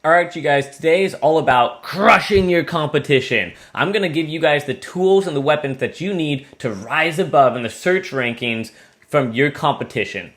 Alright, you guys, today is all about crushing your competition. I'm going to give you guys the tools and the weapons that you need to rise above in the search rankings from your competition.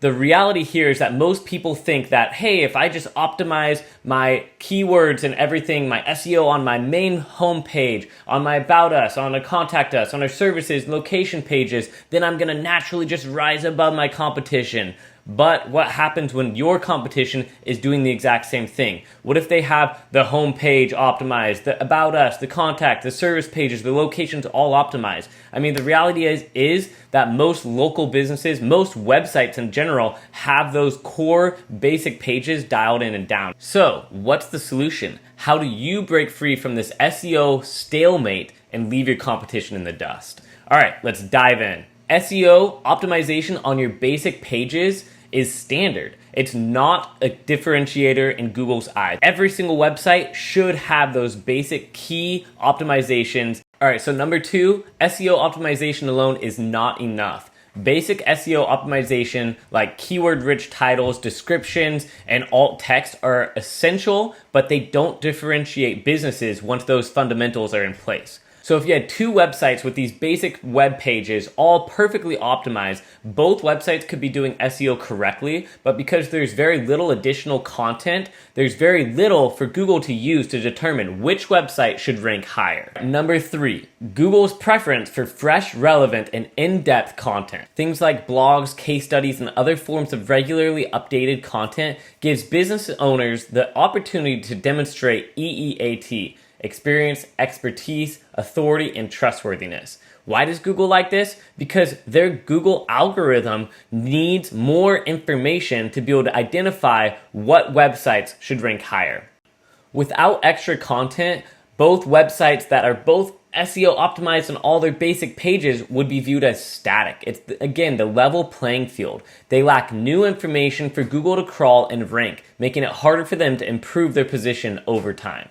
The reality here is that most people think that, hey, if I just optimize my keywords and everything, my SEO on my main homepage, on my About Us, on the Contact Us, on our services, location pages, then I'm going to naturally just rise above my competition. But what happens when your competition is doing the exact same thing? What if they have the home page optimized, the About Us, the Contact, the service pages, the locations all optimized? I mean, the reality is that most local businesses, most websites in general, have those core basic pages dialed in and down. So, what's the solution? How do you break free from this SEO stalemate and leave your competition in the dust? All right, let's dive in. SEO optimization on your basic pages is standard. It's not a differentiator in Google's eyes. Every single website should have those basic key optimizations. All right, so number 2, SEO optimization alone is not enough. Basic SEO optimization like keyword-rich titles, descriptions, and alt text are essential, but they don't differentiate businesses once those fundamentals are in place. So if you had 2 websites with these basic web pages all perfectly optimized, both websites could be doing SEO correctly, but because there's very little additional content, there's very little for Google to use to determine which website should rank higher. Number 3, Google's preference for fresh, relevant, and in-depth content. Things like blogs, case studies, and other forms of regularly updated content gives business owners the opportunity to demonstrate EEAT. Experience, expertise, authority, and trustworthiness. Why does Google like this? Because their Google algorithm needs more information to be able to identify what websites should rank higher. Without extra content, both websites that are both SEO optimized on all their basic pages would be viewed as static. It's, again, the level playing field. They lack new information for Google to crawl and rank, making it harder for them to improve their position over time.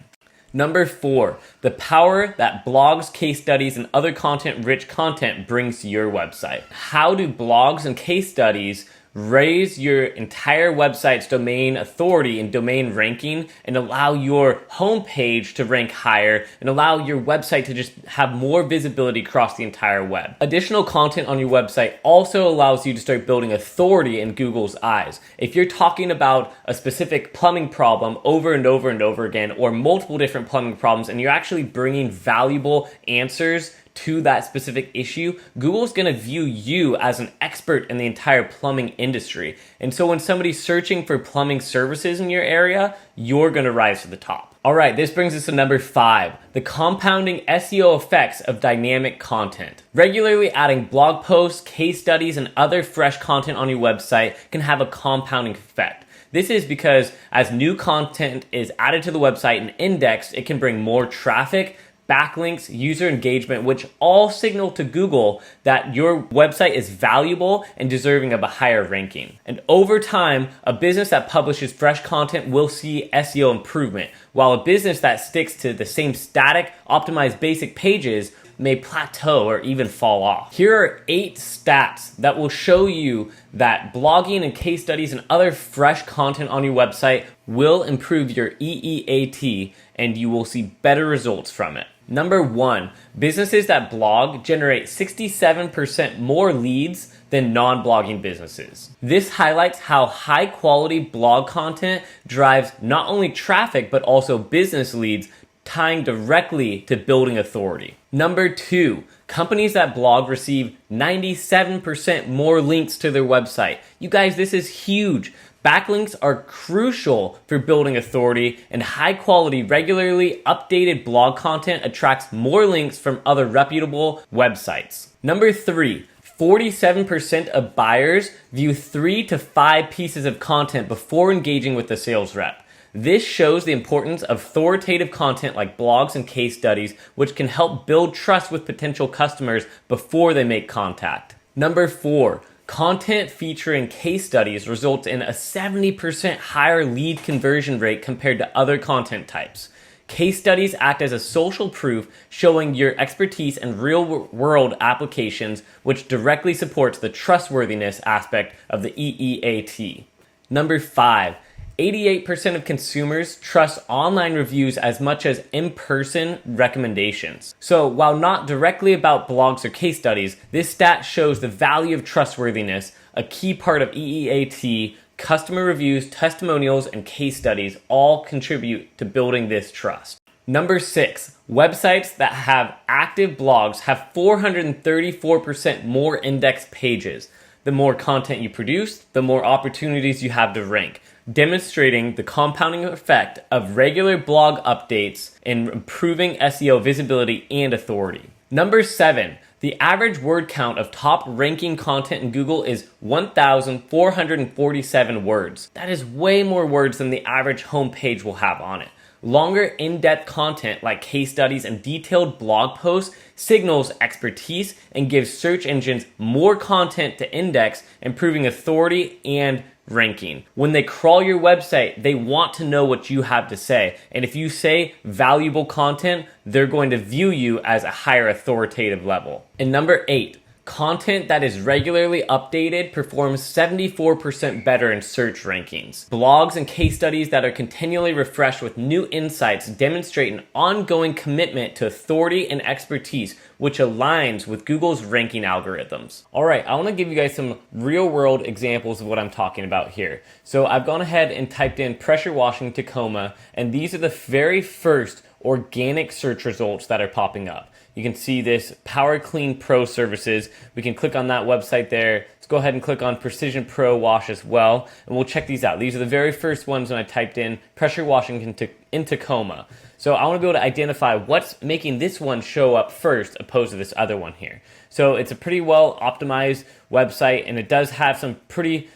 Number 4, the power that blogs, case studies, and other content-rich content brings to your website. How do blogs and case studies raise your entire website's domain authority and domain ranking and allow your homepage to rank higher and allow your website to just have more visibility across the entire web? Additional content on your website also allows you to start building authority in Google's eyes. If you're talking about a specific plumbing problem over and over and over again, or multiple different plumbing problems, and you're actually bringing valuable answers to that specific issue, Google's going to view you as an expert in the entire plumbing industry. And so when somebody's searching for plumbing services in your area, you're going to rise to the top. All right, this brings us to number 5, the compounding SEO effects of dynamic content. Regularly adding blog posts, case studies, and other fresh content on your website can have a compounding effect. This is because as new content is added to the website and indexed, it can bring more traffic, backlinks, user engagement, which all signal to Google that your website is valuable and deserving of a higher ranking. And over time, a business that publishes fresh content will see SEO improvement, while a business that sticks to the same static, optimized basic pages may plateau or even fall off. Here are 8 stats that will show you that blogging and case studies and other fresh content on your website will improve your EEAT and you will see better results from it. Number 1, businesses that blog generate 67% more leads than non-blogging businesses. This highlights how high-quality blog content drives not only traffic but also business leads, tying directly to building authority. Number 2, companies that blog receive 97% more links to their website. You guys, this is huge. Backlinks are crucial for building authority, and high-quality, regularly updated blog content attracts more links from other reputable websites. Number 3, 47% of buyers view 3 to 5 pieces of content before engaging with the sales rep. This shows the importance of authoritative content like blogs and case studies, which can help build trust with potential customers before they make contact. Number 4, content featuring case studies results in a 70% higher lead conversion rate compared to other content types. Case studies act as a social proof showing your expertise in real-world applications, which directly supports the trustworthiness aspect of the EEAT. Number 5, 88% of consumers trust online reviews as much as in-person recommendations. So while not directly about blogs or case studies, this stat shows the value of trustworthiness, a key part of EEAT. Customer reviews, testimonials, and case studies all contribute to building this trust. Number 6, websites that have active blogs have 434% more index pages. The more content you produce, the more opportunities you have to rank, demonstrating the compounding effect of regular blog updates in improving SEO visibility and authority. Number 7, the average word count of top ranking content in Google is 1,447 words. That is way more words than the average homepage will have on it. Longer in-depth content like case studies and detailed blog posts signals expertise and gives search engines more content to index, improving authority and ranking. When they crawl your website, they want to know what you have to say. And if you say valuable content, they're going to view you as a higher authoritative level. And number 8, content that is regularly updated performs 74% better in search rankings. Blogs and case studies that are continually refreshed with new insights demonstrate an ongoing commitment to authority and expertise, which aligns with Google's ranking algorithms. All right, I want to give you guys some real-world examples of what I'm talking about here. So I've gone ahead and typed in pressure washing Tacoma, and these are the very first organic search results that are popping up. You can see this Power Clean Pro services. We can click on that website there. Let's go ahead and click on Precision Pro Wash as well, and we'll check these out. These are the very first ones when I typed in pressure washing in Tacoma. So I want to be able to identify what's making this one show up first opposed to this other one here. So it's a pretty well optimized website, and it does have some pretty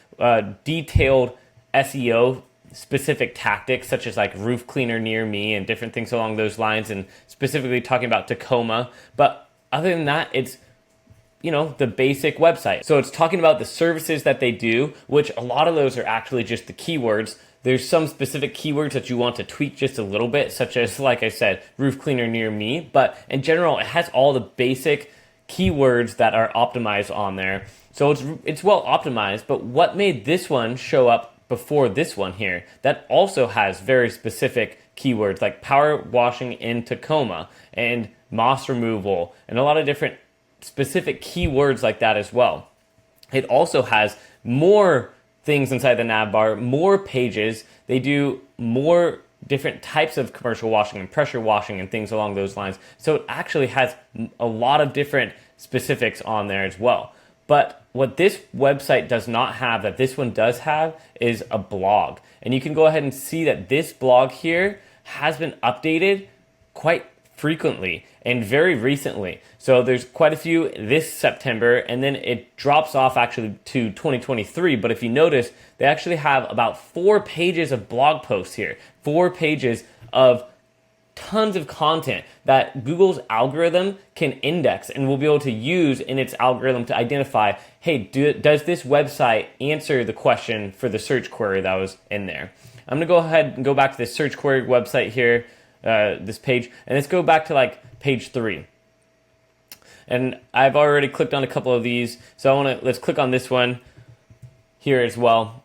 detailed SEO specific tactics, such as like roof cleaner near me and different things along those lines, and specifically talking about Tacoma. But other than that, it's the basic website. So it's talking about the services that they do, which a lot of those are actually just the keywords. There's some specific keywords that you want to tweak just a little bit, such as, like I said, roof cleaner near me. But in general, it has all the basic keywords that are optimized on there. So it's well optimized. But what made this one show up before this one here that also has very specific keywords like power washing in Tacoma and moss removal and a lot of different specific keywords like that as well? It also has more things inside the nav bar, more pages. They do more different types of commercial washing and pressure washing and things along those lines. So it actually has a lot of different specifics on there as well. But what this website does not have that this one does have is a blog. And you can go ahead and see that this blog here has been updated quite frequently and very recently. So there's quite a few this September, and then it drops off actually to 2023. But if you notice, they actually have about 4 pages of blog posts here, 4 pages of tons of content that Google's algorithm can index and will be able to use in its algorithm to identify, hey, does this website answer the question for the search query that was in there? I'm going to go ahead and go back to this search query website here, this page, and let's go back to like page 3. And I've already clicked on a couple of these, so let's click on this one here as well.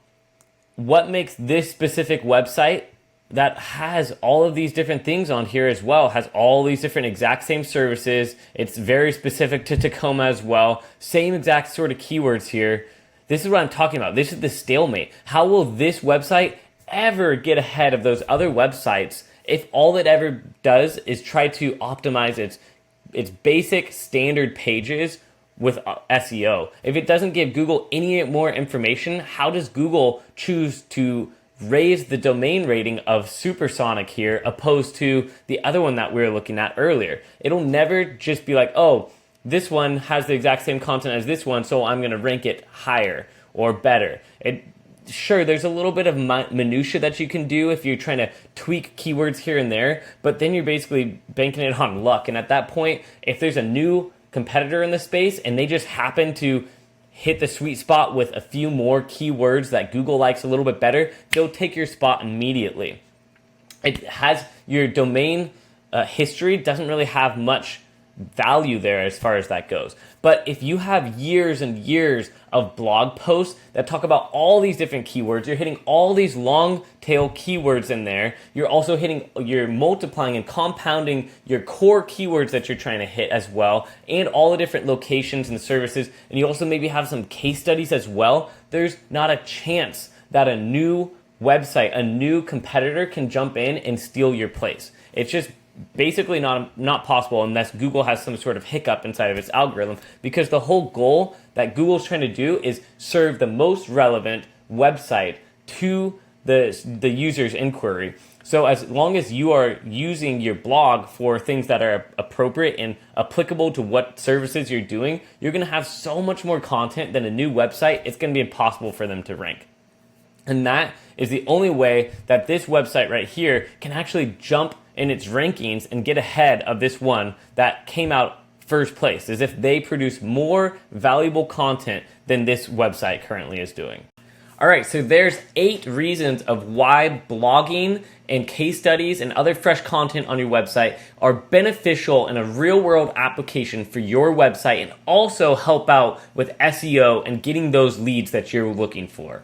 What makes this specific website that has all of these different things on here as well, has all these different exact same services. It's very specific to Tacoma as well. Same exact sort of keywords here. This is what I'm talking about. This is the stalemate. How will this website ever get ahead of those other websites if all it ever does is try to optimize its basic standard pages with SEO? If it doesn't give Google any more information, how does Google choose to raise the domain rating of Supersonic here opposed to the other one that we were looking at earlier? It'll never just be like, oh, this one has the exact same content as this one, so I'm going to rank it higher or better. Sure, there's a little bit of minutia that you can do if you're trying to tweak keywords here and there, but then you're basically banking it on luck. And at that point, if there's a new competitor in the space and they just happen to hit the sweet spot with a few more keywords that Google likes a little bit better, they'll take your spot immediately. It has your domain history doesn't really have much value there as far as that goes. But if you have years and years of blog posts that talk about all these different keywords, you're hitting all these long tail keywords in there, you're multiplying and compounding your core keywords that you're trying to hit as well, and all the different locations and services, and you also maybe have some case studies as well, there's not a chance that a new website, a new competitor can jump in and steal your place. It's just basically not possible unless Google has some sort of hiccup inside of its algorithm, because the whole goal that Google's trying to do is serve the most relevant website to the user's inquiry. So as long as you are using your blog for things that are appropriate and applicable to what services you're doing, you're going to have so much more content than a new website. It's going to be impossible for them to rank. And that is the only way that this website right here can actually jump in its rankings and get ahead of this one that came out first place, as if they produce more valuable content than this website currently is doing. All right, so there's 8 reasons of why blogging and case studies and other fresh content on your website are beneficial in a real-world application for your website, and also help out with SEO and getting those leads that you're looking for.